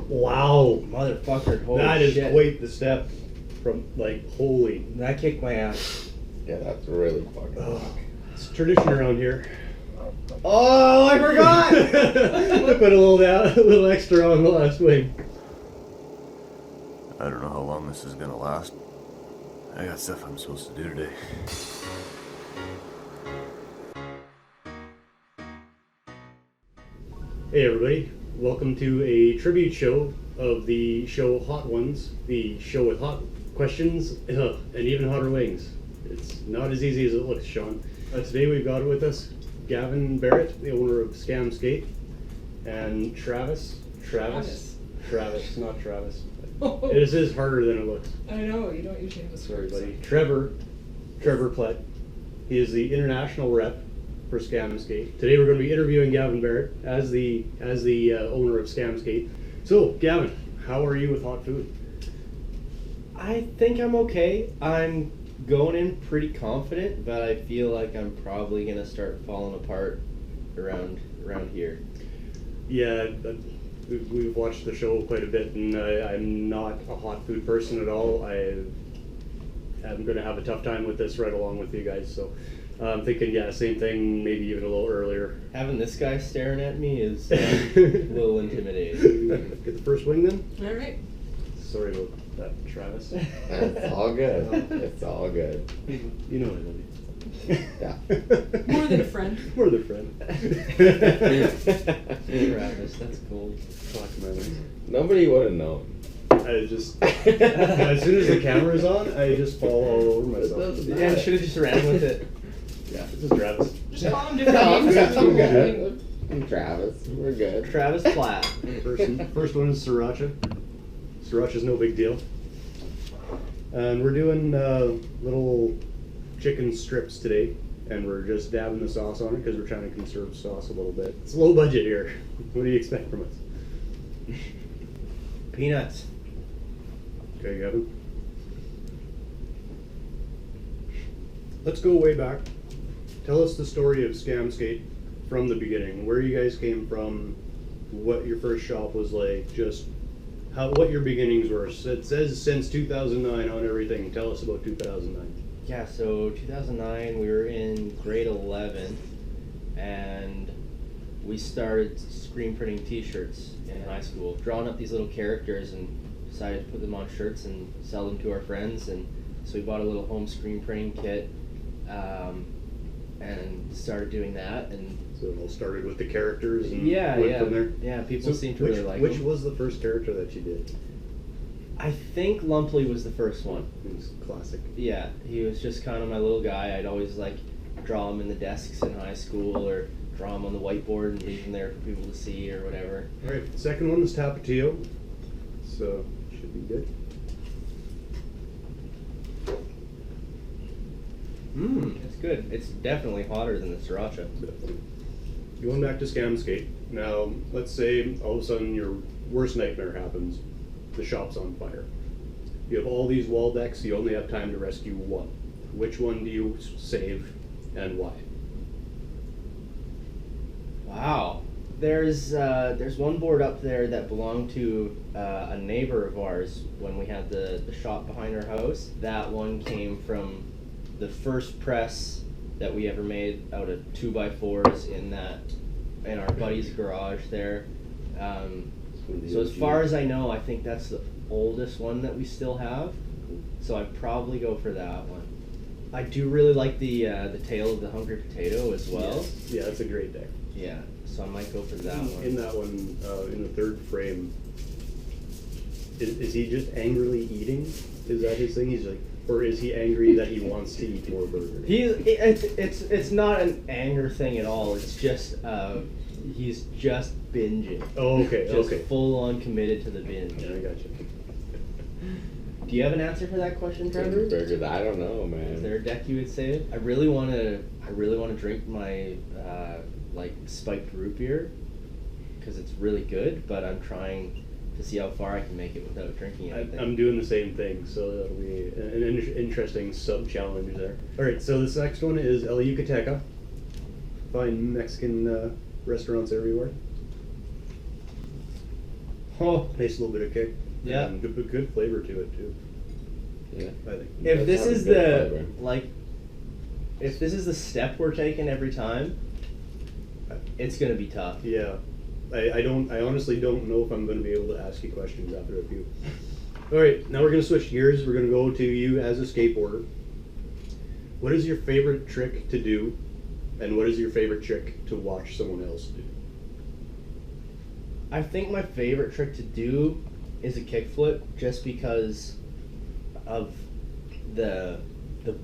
Wow. Motherfucker, holy That is shit. quite the step from, like, holy. That kicked my ass. Yeah, that's really fucking Oh, it's tradition around here. Oh, I forgot! Put a little extra on the last wing. I don't know how long this is gonna last. I got stuff I'm supposed to do today. Hey everybody, welcome to a tribute show of the show Hot Ones, the show with hot questions and even hotter wings. It's not as easy as it looks, Sean. Today we've got with us Gavin Barrett, the owner of Scam Skate, and Travis, not Travis. It is harder than it looks. I know, you don't usually have a Sorry, script. buddy. Trevor Plett. He is the international rep for Scam Skate. Today we're going to be interviewing Gavin Barrett as the owner of Scam Skate. So, Gavin, how are you with hot food? I think I'm okay. I'm going in pretty confident, but I feel like I'm probably gonna start falling apart around here. Yeah, we've watched the show quite a bit, and I'm not a hot food person at all. I'm going to have a tough time with this right along with you guys, so I'm thinking, yeah, same thing, maybe even a little earlier. Having this guy staring at me is a little intimidating. Get the first wing then? All right. Sorry about that, Travis. It's all good. It's all good. You know I love you. Yeah. More than a friend. More than a friend. Travis, that's cool. Fuck my wings. Nobody would have known. I just, as soon as the camera's on, I just fall all over myself. Yeah, I should have just ran with it. Yeah, this is Travis. Just call him No, different I'm names. good. I'm good. I'm Travis. We're good. Travis Platt. First one is sriracha. Sriracha's no big deal. And we're doing little chicken strips today, and we're just dabbing the sauce on it because we're trying to conserve sauce a little bit. It's low budget here. What do you expect from us? Peanuts. Okay, Gavin. Let's go way back. Tell us the story of Scam Skate from the beginning. Where you guys came from, what your first shop was like, just what your beginnings were. So it says since 2009 on everything. Tell us about 2009. Yeah, so 2009, we were in grade 11, and we started screen printing t-shirts in high school, drawing up these little characters and decided to put them on shirts and sell them to our friends. And so we bought a little home screen printing kit and started doing that. And So it all started with the characters and yeah, went from there. Yeah, people So seem to which, really like which them. was the first character that you did? I think Lumpley was the first one. It was classic. Yeah, he was just kind of my little guy. I'd always like draw him in the desks in high school or draw him on the whiteboard and leave him there for people to see or whatever. All right, the second one was Tapatio, so should be good. It's good. It's definitely hotter than the sriracha. Definitely. Going back to Scam Skate. Now, let's say all of a sudden your worst nightmare happens. The shop's on fire. You have all these wall decks. You only have time to rescue one. Which one do you save, and why? Wow. There's one board up there that belonged to a neighbor of ours when we had the shop behind our house. That one came from the first press that we ever made out of 2x4s in our buddy's garage there. So as far as I know, I think that's the oldest one that we still have. So I'd probably go for that one. I do really like the tail of the Hungry Potato as well. Yes. Yeah, that's a great deck. Yeah, so I might go for that one. In that one, in the third frame, is he just angrily eating? Is that his thing? He's like, or is he angry that he wants to eat more burgers? It's not an anger thing at all. It's just he's just binging. Oh, okay, Just okay. full on committed to the binge. Yeah, I got you. Do you have an answer for that question, Trevor? Burgers, I don't know, man. Is there a deck you would save? I really want to drink my like spiked root beer because it's really good, but I'm trying to see how far I can make it without drinking anything. I'm doing the same thing, so that'll be an interesting sub-challenge there. All right, so this next one is El Yucateca. Find Mexican restaurants everywhere. Oh, Nice little bit of kick. Yeah. And good flavor to it too. Yeah. I think. if this That's is good the flavor. if this is the step we're taking every time, it's gonna be tough. Yeah. I honestly don't know if I'm going to be able to ask you questions after a few. All right, now we're going to switch gears. We're going to go to you as a skateboarder. What is your favorite trick to do, and what is your favorite trick to watch someone else do? I think my favorite trick to do is a kickflip, just because of the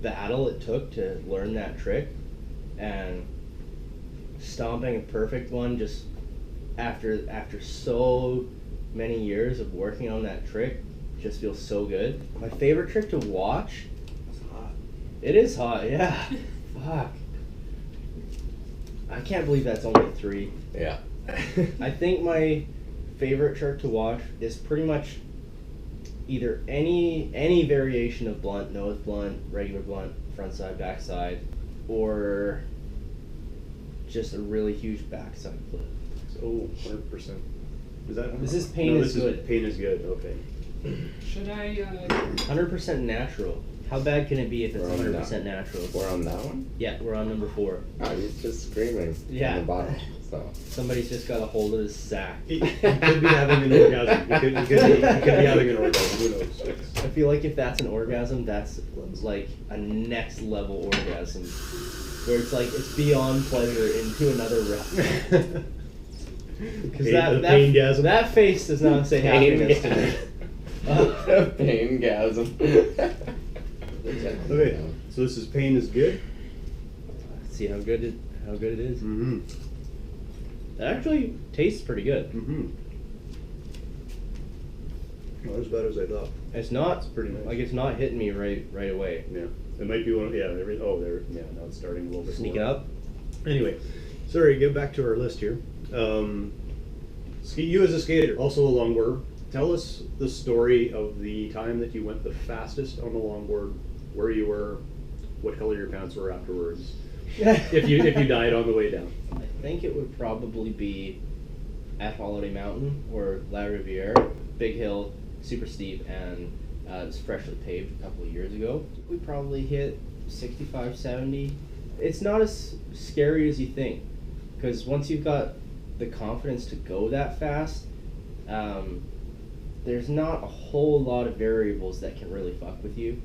battle it took to learn that trick, and stomping a perfect one just after so many years of working on that trick just feels so good. My favorite trick to watch? It's hot. It is hot, yeah. Fuck. I can't believe that's only 3. Yeah. I think my favorite trick to watch is pretty much either any variation of blunt, nose blunt, regular blunt, front side, back side, or just a really huge backside flip. Oh, 100%. Is that? This is pain no, is this good. Is pain is good. Okay. Should I, 100% natural. How bad can it be if it's We're on 100% that. natural? We're on that one? Yeah, we're on number 4. Oh, he's just screaming Yeah. on the bottom. So. Somebody's just got a hold of his sack. He could be having an orgasm. He could be having an orgasm. Who knows? I feel like if that's an orgasm, that's like a next level orgasm. Where it's like, it's beyond pleasure into another realm. Because that face does not say happiness to me. Pain-gasm. Okay, so this is pain is good. See how good it is. Mm-hmm. It actually tastes pretty good. Mm-hmm. Not as bad as I thought. It's not pretty nice. like it's not hitting me right away. Yeah, it might be one. Yeah, there. Yeah, now it's starting a little bit. Sneaking more. up. Anyway, sorry. Get back to our list here. You as a skater, also a longboarder. Tell us the story of the time that you went the fastest on the longboard, where you were, what color your pants were afterwards, if you died on the way down. I think it would probably be at Holiday Mountain or La Riviere. Big hill, super steep, and it was freshly paved a couple of years ago. We probably hit 65, 70. It's not as scary as you think, because once you've got the confidence to go that fast, there's not a whole lot of variables that can really fuck with you.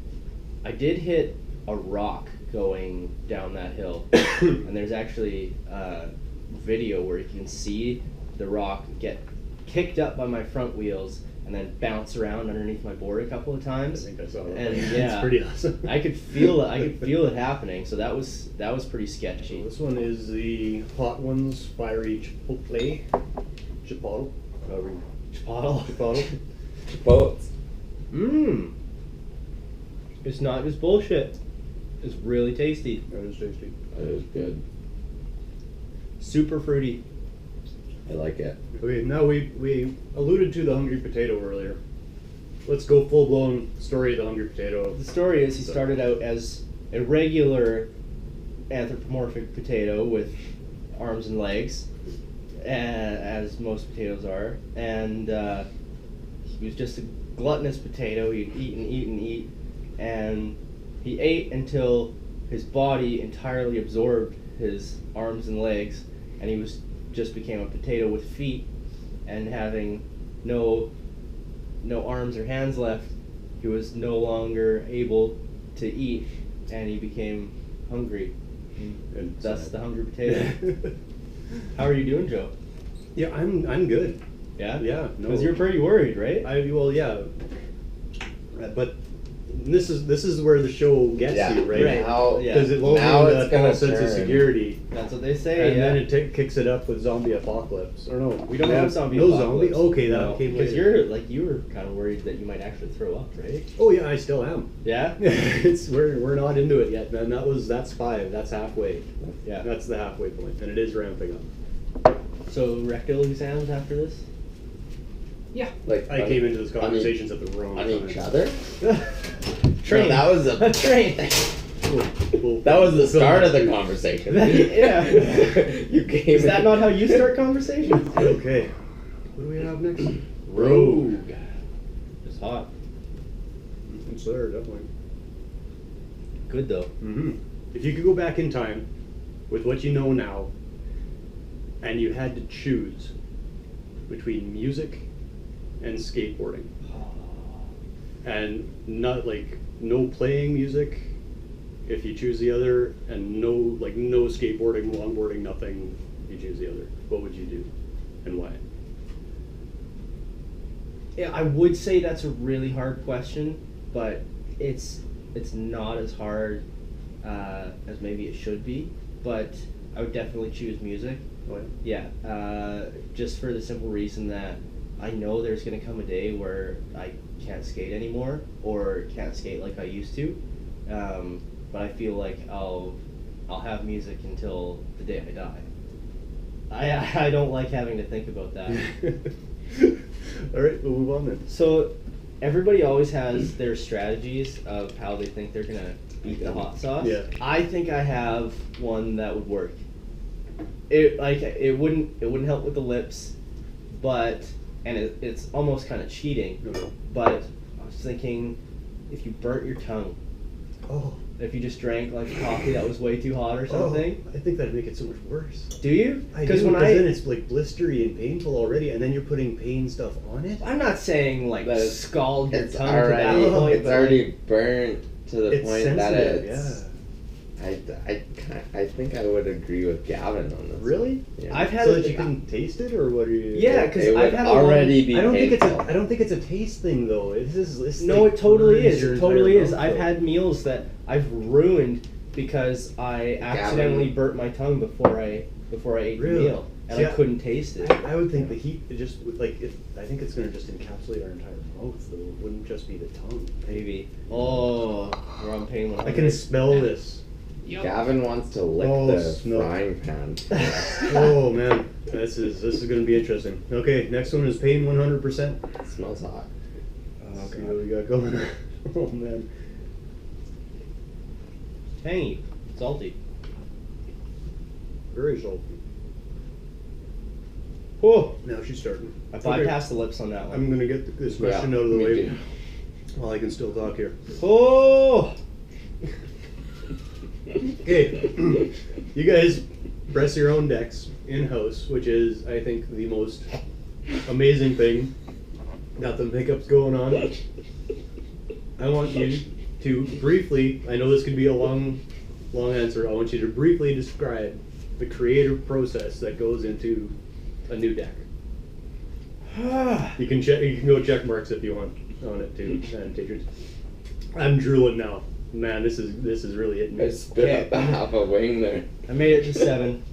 I did hit a rock going down that hill, and there's actually a video where you can see the rock get kicked up by my front wheels and then bounce around underneath my board a couple of I times. think I saw that. And it's yeah, pretty awesome. I could feel it happening. So that was pretty So sketchy. this one is the Hot Ones Fiery Chipotle. However you- Chipotle. Boats. Mmm. It's not just bullshit. It's really tasty. That is tasty. That is good. Super fruity. I like it. Okay, now we alluded to the hungry potato earlier. Let's go full blown story of the hungry potato. The story is he started out as a regular anthropomorphic potato with arms and legs, as most potatoes are, and he was just a gluttonous potato. He'd eat and eat and eat, and he ate until his body entirely absorbed his arms and legs, and he just became a potato with feet, and having no arms or hands left, he was no longer able to eat, and he became hungry. And That's the hungry potato. How are you doing, Joe? Yeah, I'm good. Yeah? Yeah, no. Because you're pretty worried, right? Yeah. But this is where the show gets Yeah. you, right? Right. Now, Yeah. Because it lulls you now into it's that gonna false sense of turn. security. That's what they say, And yeah. then it kicks it up with zombie apocalypse. Or no, we don't No have zombie no apocalypse. zombie. Okay, that No, came because later. you were kind of worried that you might actually throw up, right? Oh yeah, I still am. Yeah? We're not into it yet, man. That's 5. That's halfway. Yeah. That's the halfway point, and it is ramping up. So rectal exams after this? yeah. Like I on- came into this on conversations at the wrong on time. each other. Train. That was a train. That was the We'll start of film the that. conversation. Yeah. You came. Is that not how you start conversations? Okay. What do we have next? Rogue. It's hot. It's there, definitely. Good though. Mm-hmm. If you could go back in time with what you know now, and you had to choose between music and skateboarding, and not like no playing music if you choose the other, and no skateboarding, longboarding, nothing, you choose the other, what would you do and why? Yeah, I would say that's a really hard question, but it's not as hard as maybe it should be. But I would definitely choose music. Oh, yeah. Yeah, just for the simple reason that I know there's gonna come a day where I can't skate anymore or can't skate like I used to. But I feel like I'll have music until the day I die. I don't like having to think about that. All right, we'll move on then. So everybody always has their strategies of how they think they're gonna beat the hot sauce. Yeah. I think I have one that would work. It wouldn't help with the lips, but it's almost kind of cheating. Okay. But I was thinking, if you burnt your tongue, Oh. if you just drank like coffee that was way too hot or something. Oh, I think that'd make it so much worse. Do you? Because then it's like blistery and painful already, and then you're putting pain stuff on it. I'm not saying like But it's- scald your It's tongue to that already, point. it's but, already like, burnt to the It's point that sensitive, it's. yeah. I think I would agree with Gavin on this. Really? Yeah. I've had So it- that you can taste it, or what are you? Yeah, because It I've would had already be I don't think painful. I don't think it's a taste thing though. It's No, like it totally burns is. your It totally entire is. mouth, I've though. had meals that I've ruined because I accidentally burnt my tongue before I ate Really? the meal, and See, I couldn't taste it. I would think the heat it just like if I think it's gonna just encapsulate our entire mouth though. It wouldn't just be the tongue. Maybe. Oh, we're on pain 100. I can smell this. Yep. Gavin wants to lick Oh, the smell. frying pan. Oh man, this is gonna be interesting. Okay, next one is pain 100%. It smells hot. Let's see what we got going on. Oh man. Tangy, salty. Very salty. Oh, Now she's starting. I bypassed the lips on that one. I'm gonna get this question out of the me way too. while I can still talk here. Oh, Okay, you guys press your own decks in-house, which is, I think, the most amazing thing. Got the makeups going on. I want you to briefly, I know this could be a long answer, I want you to briefly describe the creative process that goes into a new deck. You can go check marks if you want on it too, patrons. I'm drooling now. Man, this is really hitting I me. spit up half a wing there. I made it to 7.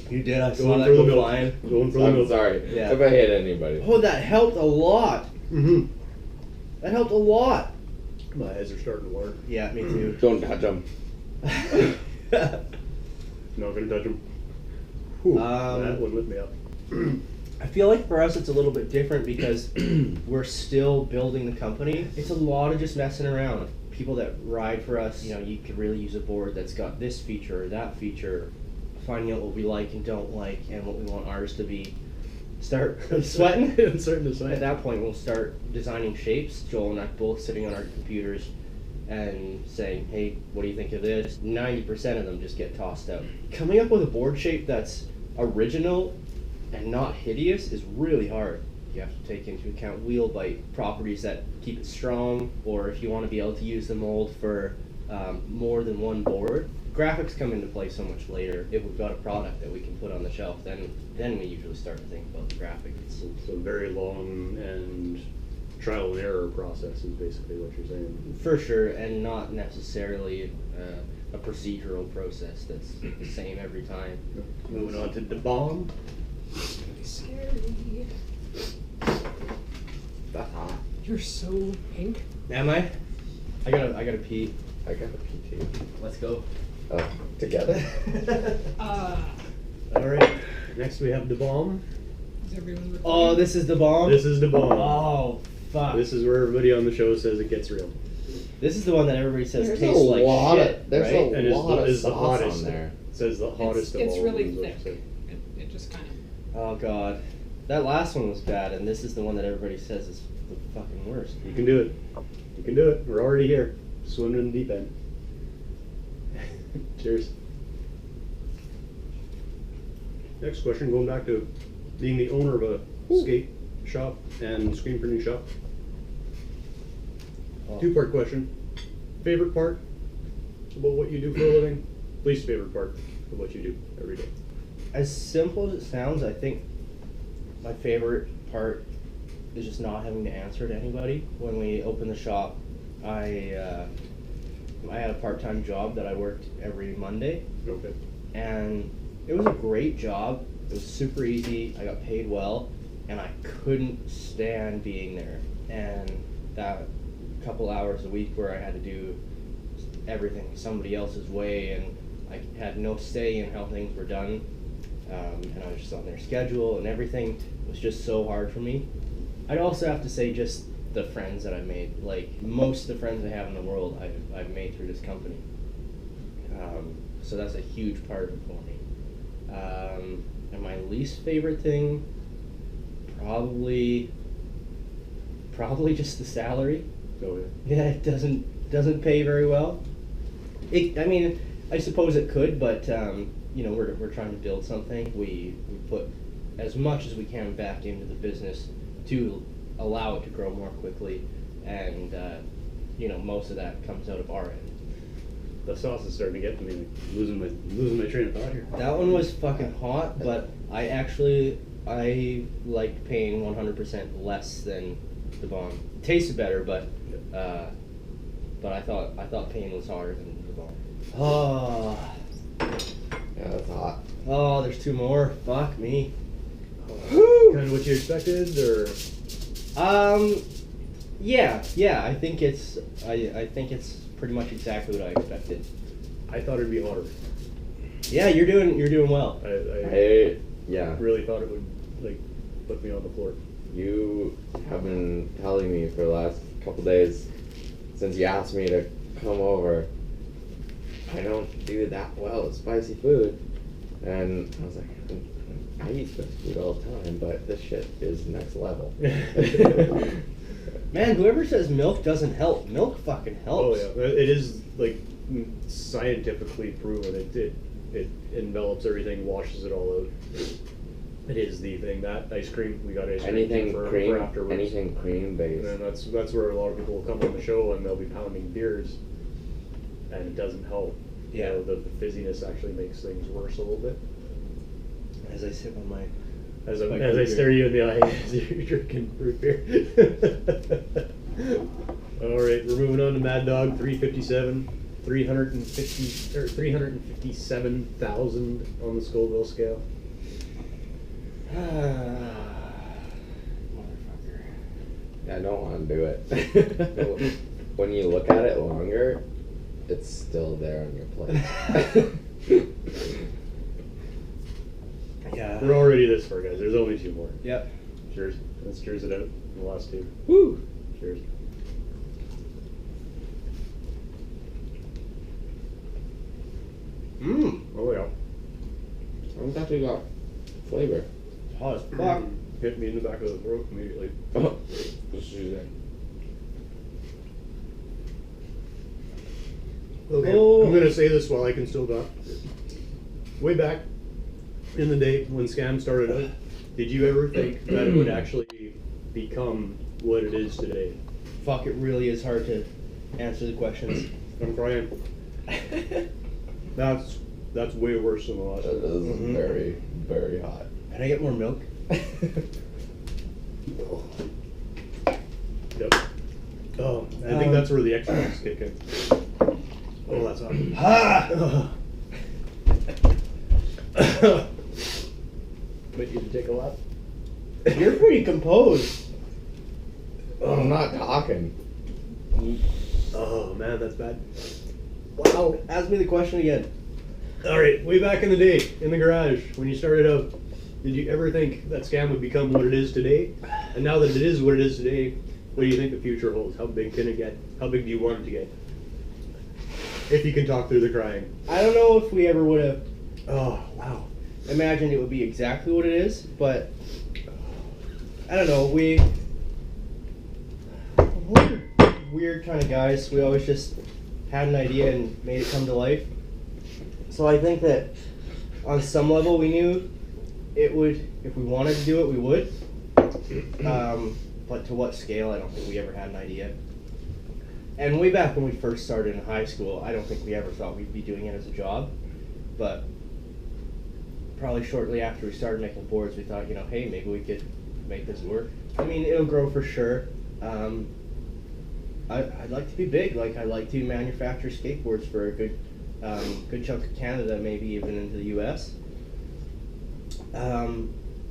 You did. I saw Going that for the go milk. flying. Going for the I'm milk. sorry Yeah. if I hit anybody. Oh, that helped a lot. Mm-hmm. That helped a lot. My eyes are starting to water. Yeah, me too. Don't touch them. Not gonna touch them. Whew, that one lit me up. I feel like for us it's a little bit different because we're still building the company. It's a lot of just messing around. People that ride for us, you could really use a board that's got this feature or that feature, finding out what we like and don't like and what we want ours to be. Start sweating. I'm starting to sweat. At that point we'll start designing shapes. Joel and I both sitting on our computers and saying, hey, what do you think of this? 90% of them just get tossed out. Coming up with a board shape that's original and not hideous is really hard. You have to take into account wheel bite properties that keep it strong, or if you want to be able to use the mold for more than one board. Graphics come into play so much later. If we've got a product that we can put on the shelf, then we usually start to think about the graphics. So very long and trial and error process is basically what you're saying. For sure, and not necessarily a procedural process that's the same every time. Moving on to the bomb. Scary. That's hot. You're so pink. Am I? I gotta pee. I got a PT. Let's go. Oh, together. Uh, All right. Next we have the bomb. is everyone recording? Oh, this is the bomb? This is the bomb. Oh, fuck. This is where everybody on the show says it gets real. This is the one that everybody says There's tastes a like lot shit, of- there's right? And lot of is the sauce hottest on there. It says the hottest It's of all. really is what it thick. said. It just kind of. Oh god. That last one was bad, and this is the one that everybody says is the fucking worst. You can do it. You can do it. We're already here. Swimming in the deep end. Cheers. Next question, going back to being the owner of a skate shop and screen printing shop. Oh. Two-part question. Favorite part about what you do for a living? Least favorite part of what you do every day? As simple as it sounds, I think my favorite part is just not having to answer to anybody. When we opened the shop, I had a part-time job that I worked every Monday, Okay. and it was a great job. It was super easy. I got paid well, and I couldn't stand being there. And that couple hours a week where I had to do everything somebody else's way, and I had no say in how things were done, and I was just on their schedule, and everything was just so hard for me. I'd also have to say just the friends that I made. Like, most of the friends I have in the world, I've made through this company. So that's a huge part of it for me. And my least favorite thing, probably just the salary. Oh, yeah. Yeah, it doesn't pay very well. I mean, I suppose it could, but we're trying to build something. We put as much as we can back into the business to allow it to grow more quickly, and most of that comes out of our end. The sauce is starting to get to me. Losing my train of thought here. That one was fucking hot, but I liked paying 100% less than the bomb. It tasted better, but I thought pain was harder than the bomb. Oh, Yeah, that's hot. oh, there's two more. Fuck me. Kind of what you expected, or Yeah. I think it's pretty much exactly what I expected. I thought it'd be harder. Yeah, you're doing well. I Yeah. really thought it would put me on the floor. You have been telling me for the last couple days since you asked me to come over, I don't do that well with spicy food. And I was like, I eat spicy food all the time, but this shit is next level. Man, whoever says milk doesn't help, milk fucking Oh helps. yeah, it is scientifically proven. It envelops everything, washes it all out. It is the thing. That ice cream, we got ice cream Anything for cream, afterwards. anything cream based. And that's where a lot of people will come on the show and they'll be pounding beers, and it doesn't help. Yeah. The fizziness actually makes things worse a little bit. As I sip on my As Like I root stare you in the eye as you're drinking root beer. All right, we're moving on to Mad Dog 357, 357,000 on the Scoville scale. Motherfucker. I don't want to do it. When you look at it longer, it's still there on your plate. Yeah. We're already this far, guys. There's only two more. Yep. Cheers. Let's cheers it out. The last two. Woo. Cheers. Oh yeah. I've actually got flavor. Hot as fuck. Hit me in the back of the throat immediately. Oh, just use that. Okay, Oh. I'm gonna say this while I can still talk. Way back in the day when Scam started out, did you ever think that it would actually become what it is today? Fuck, it really is hard to answer the questions. I'm crying. That's way worse than the last That one. is very, very hot. Can I get more milk? Yep. Oh, I think that's where the extras kick in. Oh, that's hot. Ah! But you can take a lap. You're pretty composed. I'm not talking. Oh man, that's bad. Wow. Ask me the question again. All right, way back in the day, in the garage, when you started out, did you ever think that Scam would become what it is today? And now that it is what it is today, what do you think the future holds? How big can it get? How big do you want it to get? If you can talk through the crying. I don't know if we ever would have. Oh, wow. imagined it would be exactly what it is, but I don't know. We're weird kind of guys. We always just had an idea and made it come to life. So I think that on some level we knew it would, if we wanted to do it, we would. But to what scale, I don't think we ever had an idea. And way back when we first started in high school, I don't think we ever thought we'd be doing it as a job. But probably shortly after we started making boards, we thought, you know, hey, maybe we could make this work. I mean, it'll grow for sure. I'd like to be big. Like, I'd like to manufacture skateboards for a good chunk of Canada, maybe even into the U.S.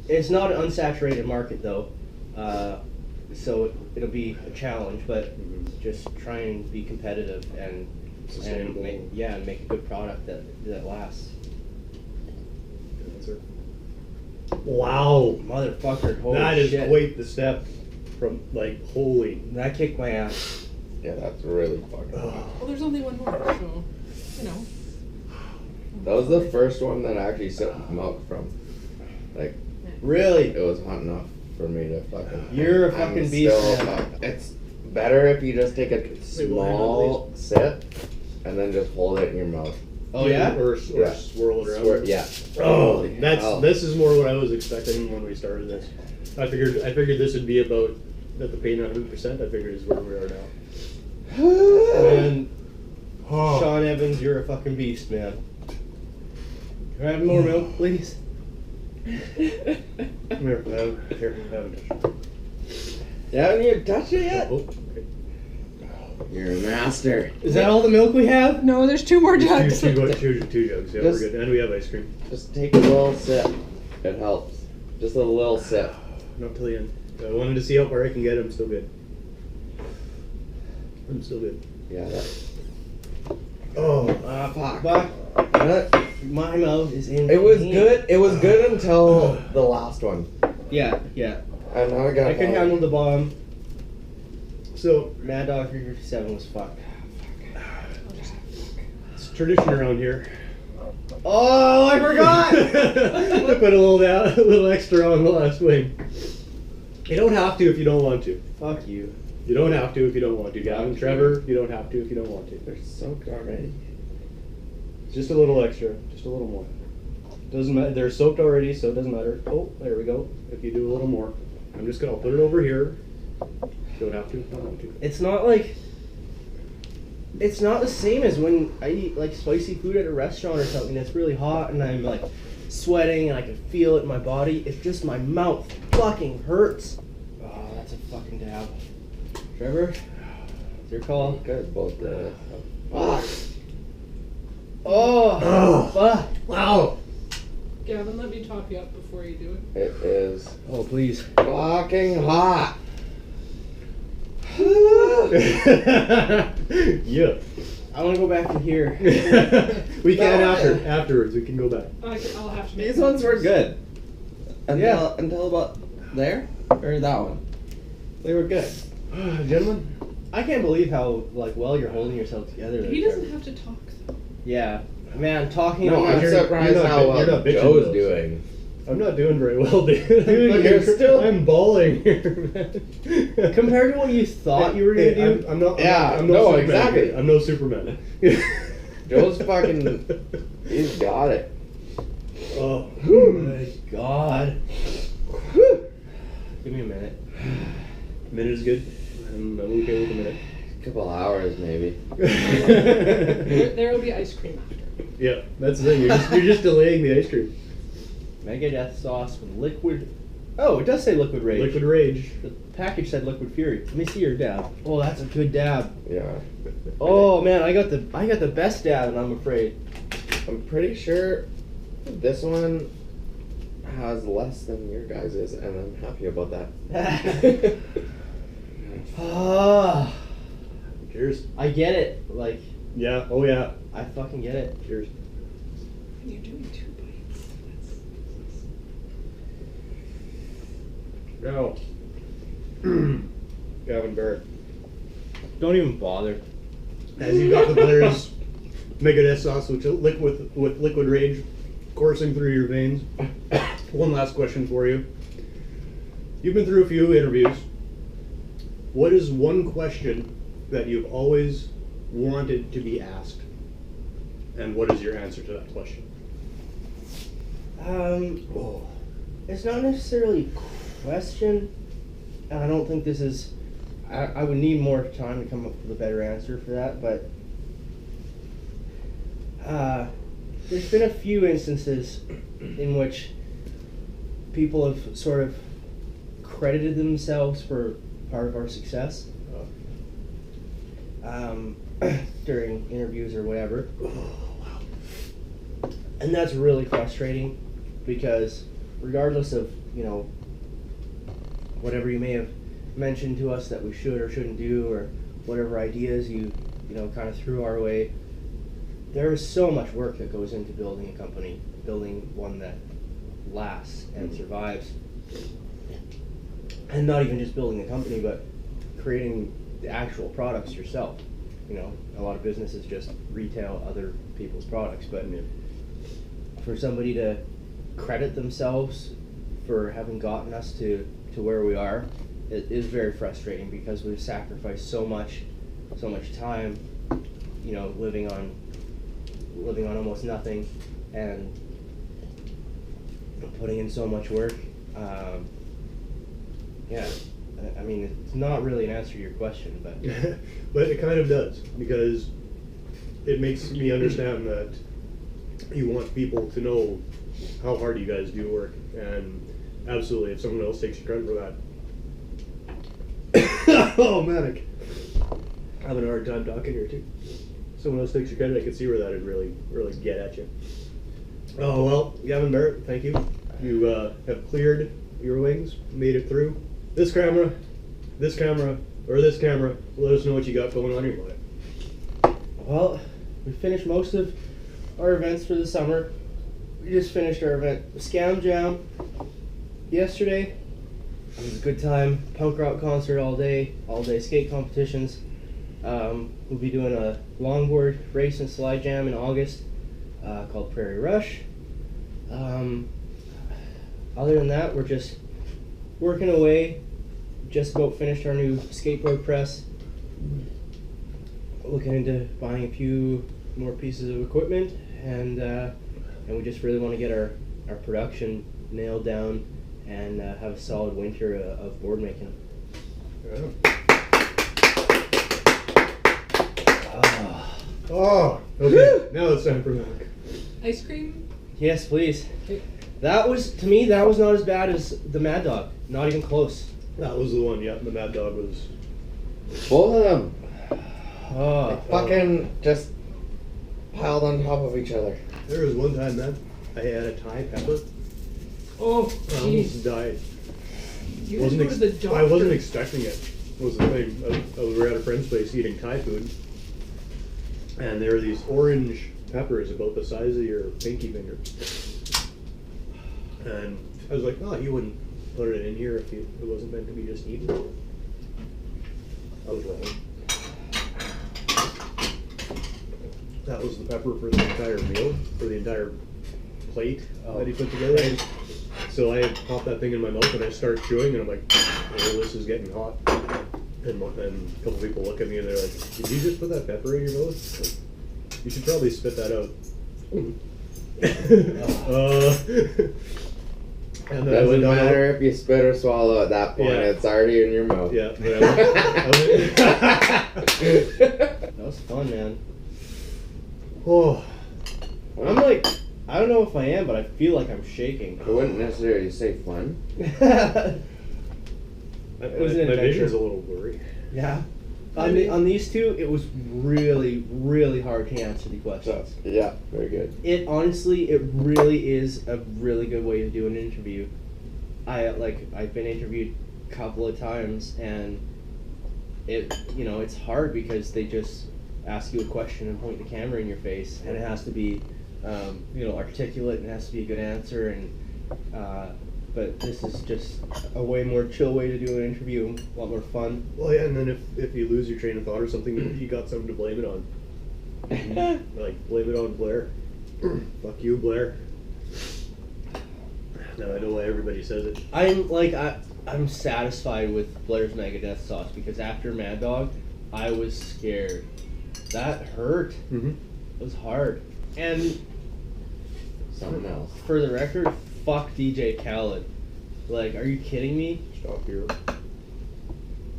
It's not an unsaturated market, though, so it'll be a challenge. But just try and be competitive and make a good product that lasts. Wow. Motherfucker! Holy That is shit. quite the step from, like, holy. That kicked my ass. Yeah, that's really fucking hot. Well, there's only one more, so, you know. That was the first one that I actually sipped milk from. Like, Really? it was hot enough for me to fucking... You're a I'm fucking beast, still man. fuck- It's better if you just take a small sip and then just hold it in your mouth. Oh yeah? Or Yeah. swirl it around. Yeah. Oh, Holy hell. this is more what I was expecting when we started this. I figured this would be about at the paint 100%. I figured is where we are now. And Sean Evans, you're a fucking beast, man. Can I have more milk, please? Come here, have it. You haven't even touched it yet? Oh, okay. You're a master. Is that all the milk we have? No, there's 2 more jugs. Two jugs. Yeah, we're Just- good. And we have ice cream. Just take a little sip. It helps. Just a little sip. Not till the end. I wanted to see how far I can get. I'm still good. Yeah, that... Oh, fuck. But my mouth is in. It was pain. good. It was good until the last one. Yeah. And now I got. I could handle the bomb. so Mad Dog 357 was fucked. it's tradition around here. Oh, I forgot! To put a little extra on the last wing. You don't have to if you don't want to. Fuck you. You don't have to if you don't want to. Gavin, Trevor, you don't have to if you don't want to. They're soaked already. Just a little extra, just a little more. Doesn't matter. They're soaked already, so it doesn't matter. Oh, there we go. If you do a little more, I'll put it over here. You don't have to if you don't want to. It's not like. It's not the same as when I eat like spicy food at a restaurant or something that's really hot and I'm like sweating and I can feel it in my body. It's just my mouth fucking hurts. Oh, that's a fucking dab. Trevor, it's your call. Good, both the. Fuck. Oh, fuck. Wow. Gavin, let me top you up before you do it. It is Oh, please. fucking hot. Yeah. I want to go back in here. We can No. afterwards. We can go back. I'll have to make These ones were good. Yeah. Until about there or that one. They were good. Gentlemen. I can't believe how like well you're holding yourself together. There, He Trevor. doesn't have to talk, though. Yeah, man, talking. No, about I'm you're- surprised you're not how bi- you're well not bitching, Joe's though. doing. I'm not doing very well, dude. Dude, you're still- I'm bawling here, man. compared to what you thought you were gonna Hey, do. I'm not. Yeah, I'm no, no Superman exactly. here. I'm no Superman. Joe's fucking. He's got it. Oh. My God. Give me a minute. Minute is good. I'm okay with a minute. Couple hours maybe. There will be ice cream after. Yeah, that's the thing. You're just delaying the ice cream. Mega Death Sauce with liquid. Oh, it does say liquid rage. Liquid rage. The package said liquid fury. Let me see your dab. Oh, that's a good dab. Yeah. Oh man, I got the best dab, and I'm afraid. I'm pretty sure this one has less than your guys's, and I'm happy about that. Ah, Cheers. I get it. Like, Yeah. Oh yeah. I fucking get it. Cheers. And you're doing 2 bites. Now, Gavin Barrett. Don't even bother. As you got the players, Mega Death Sauce, which is with liquid rage, coursing through your veins. One last question for you. You've been through a few interviews. What is one question that you've always wanted to be asked? And what is your answer to that question? It's not necessarily a question. And I don't think this is... I would need more time to come up with a better answer for that, but... there's been a few instances in which people have sort of credited themselves for part of our success during interviews or whatever. And that's really frustrating because regardless of, you know, whatever you may have mentioned to us that we should or shouldn't do, or whatever ideas you know, kind of threw our way, there is so much work that goes into building a company, building one that lasts and survives. And not even just building a company, but creating the actual products yourself. You know, a lot of businesses just retail other people's products, but for somebody to credit themselves for having gotten us to where we are, it is very frustrating because we've sacrificed so much time, you know, living on almost nothing and putting in so much work. Yeah, I mean, it's not really an answer to your question, but but it kind of does, because it makes me understand that you want people to know how hard you guys do work, and absolutely, if someone else takes credit for that. Oh, manic. I'm having a hard time talking here too. Someone else takes your credit, I can see where that would really get at you. Oh well, Gavin Barrett, thank you. You have cleared your wings, made it through. This camera, or this camera, let us know what you got going on your life. Well, we finished most of our events for the summer. We just finished our event, Scam Jam, yesterday. It was a good time. Punk rock concert all day skate competitions. We'll be doing a longboard race and slide jam in August called Prairie Rush. Other than that, we're just working away. Just about finished our new skateboard press. Looking into buying a few more pieces of equipment, and we just really want to get our production nailed down and have a solid winter of board making. Yeah. Oh, okay. Now it's time for milk. Ice cream? Yes, please. Okay. That was not as bad as the Mad Dog. Not even close. That was the one, yeah. The Mad Dog was. Both of them Oh, fucking just piled on top of each other. There was one time, man, I had a Thai pepper. Oh, I jeez. almost died. You guys go to the doctor. I wasn't expecting it. Was the thing. We were at a friend's place eating Thai food, and there were these orange peppers about the size of your pinky finger. And I was like, oh, you wouldn't put it in here if it wasn't meant to be just eaten. I was wrong. That was the pepper for the entire meal, for the entire plate that he put together. So I popped that thing in my mouth and I start chewing, and I'm like, oh, this is getting hot. And a couple people look at me and they're like, did you just put that pepper in your mouth? Like, you should probably spit that out. And then Doesn't matter if you spit or swallow at that point, Yeah. it's already in your mouth. Yeah. that was fun, man. Oh, I'm like, I don't know if I am, but I feel like I'm shaking. I wouldn't necessarily say fun. It was an my vision's adventure. a little blurry. Yeah. On these two, it was really, really hard to answer the questions. Yeah, very good. It honestly, it really is a really good way to do an interview. I've been interviewed a couple of times, and it's hard because they just ask you a question and point the camera in your face, and it has to be, articulate, and it has to be a good answer, and but this is just a way more chill way to do an interview, a lot more fun. Well, yeah, and then if you lose your train of thought or something, you got something to blame it on. Like, blame it on Blair. Fuck you, Blair. Now I know why everybody says it. I'm satisfied with Blair's Megadeth sauce because after Mad Dog, I was scared. That hurt. Mm-hmm. It was hard. And Something else. for the record, fuck DJ Khaled. Like, are you kidding me? Stop here.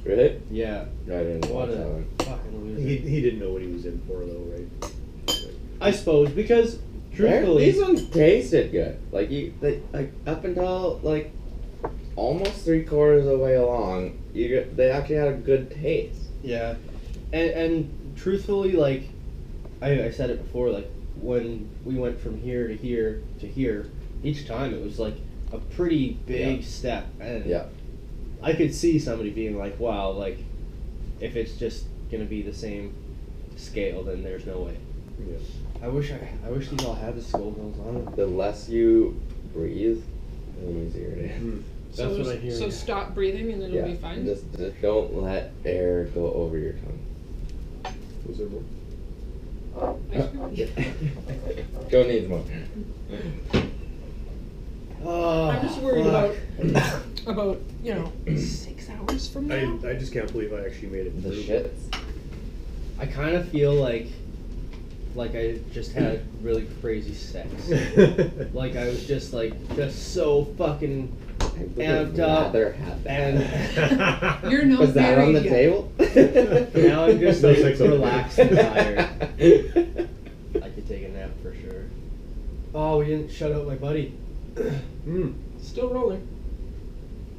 Really? Yeah. I didn't What watch that a one. fucking loser. He didn't know what he was in for, though, right? I suppose because truthfully, These ones tasted good. Like up until like almost 3/4 of the way along, they actually had a good taste. yeah, and truthfully, like I said it before, like when we went from here to here to here, each time it was like a pretty big step, and Yeah. I could see somebody being like, "Wow, like if it's just gonna be the same scale, then there's no way." Yeah. I wish these all had the skull mills on them. The less you breathe, the easier it is. That's what I hear. So stop breathing and it'll Yeah. be fine. Just don't let air go over your tongue. Was there more? Ice cream? Go needs more. Oh, I'm just worried fuck. about 6 hours from now. I just can't believe I actually made it The through. shits. I kind of feel like I just had really crazy sex. Like I was just so fucking I would amped up, rather have that. and You're not Was that on the married yet. table? now I'm just No like sex on the relaxed table. and tired. I could take a nap for sure. Oh, we didn't shut out my buddy. Still rolling.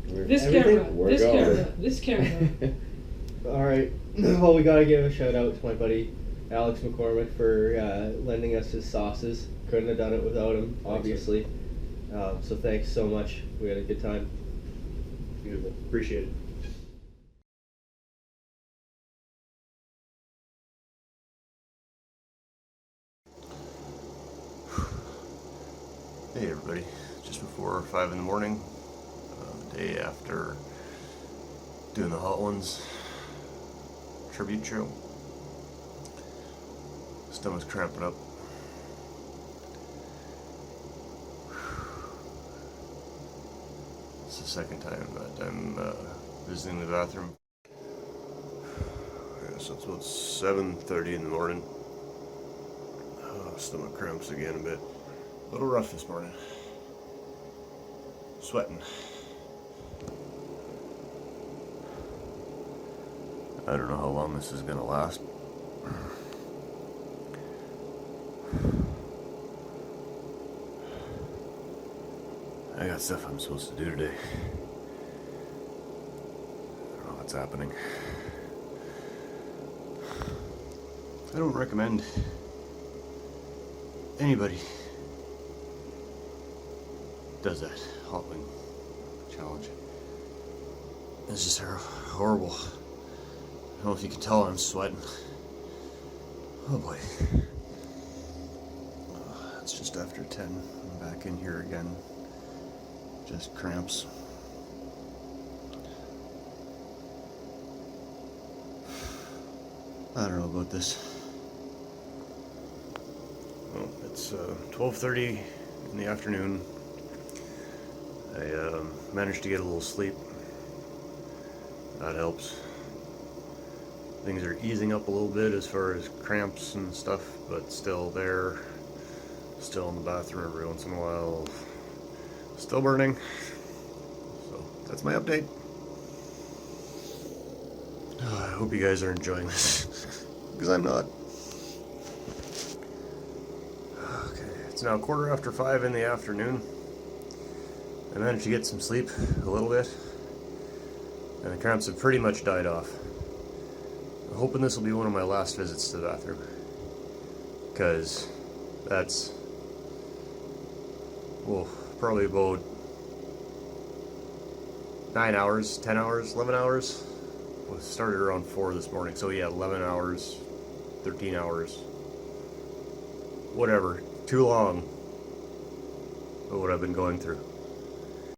We're- This Everything? camera. We're This going. camera. This camera. All right. Well, we gotta give a shout out to my buddy Alex McCormick for lending us his sauces. Couldn't have done it without him, obviously. So thanks so much. We had a good time. Beautiful. Appreciate it. Hey everybody, just before 5 in the morning, the day after doing the Hot Ones tribute show. Stomach's cramping up. It's the second time that I'm visiting the bathroom. Yeah, so it's about 7:30 in the morning. Stomach cramps again a bit. A little rough this morning. Sweating. I don't know how long this is gonna last. I got stuff I'm supposed to do today. I don't know what's happening. I don't recommend anybody does that hot wing challenge. It's just horrible. I don't know if you can tell I'm sweating. Oh boy. It's just after 10. I'm back in here again. Just cramps. I don't know about this. Well, it's 12:30 in the afternoon. I managed to get a little sleep. That helps. Things are easing up a little bit as far as cramps and stuff, but still there. Still in the bathroom every once in a while. Still burning. So that's my update. I hope you guys are enjoying this, because I'm not. Okay, it's now 5:15 in the afternoon. I managed to get some sleep a little bit, and the cramps have pretty much died off. I'm hoping this will be one of my last visits to the bathroom, because that's, well, probably about 9 hours, 10 hours, 11 hours. Well, it started around 4 this morning, so yeah, 11 hours, 13 hours, whatever, too long of what I've been going through.